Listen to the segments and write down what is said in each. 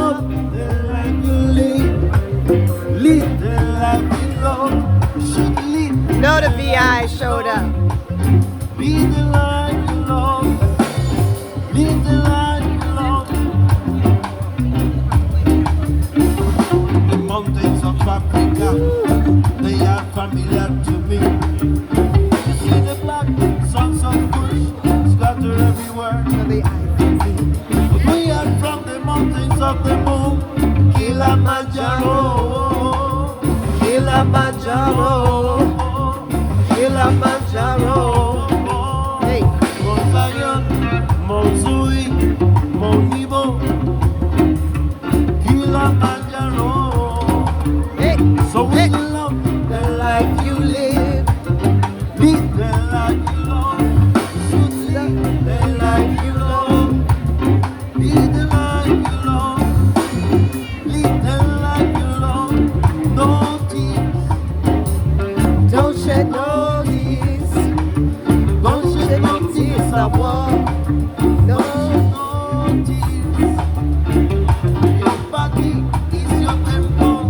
love the life you live. Live the life you love. Should live. No, the VI showed up. Live the life you love. Live the life you love. The mountains of Africa, they are familiar to me. You see the black sons of bush scattered everywhere. We are from the mountains of the moon, Kilimanjaro, Kilimanjaro, Kilimanjaro. Hey, Mount Zion, Mount Sui, Mount Nebo, Kilimanjaro. Hey, So we love the life you live, live the life you love, should live the life you love, live the life you love, live the life you love. No tears, don't shed no tears. don't shed no tears of war, No, no tears. Your body is your temple,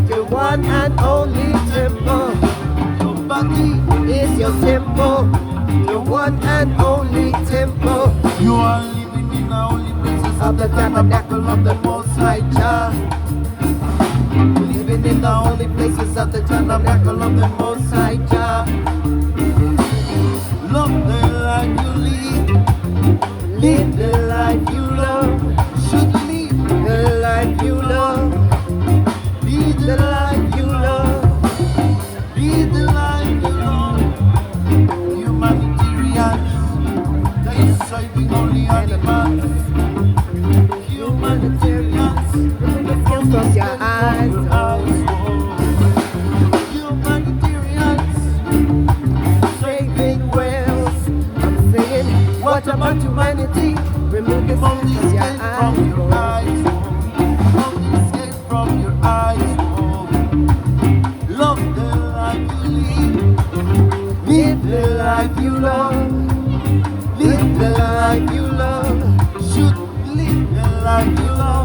the one and only temple your body. is your temple. The one and only temple You are living in the holy places of the tabernacle of the Most High Jah. living in the holy places of the tabernacle of the Most High Jah. Love the life you live, live the life you love. Should live The life you love, live the life you love, live the life you love. Humanitarians, they are saving only animals. Humanitarians, remove the scales from your eyes. Humanitarians, Saving whales. I'm saying, what about humanity? Remove the all scales these from your came from your eyes. eyes. All these came from your eyes. Love the life you live. Live the life you love. Live the life you love. Should live the life you love.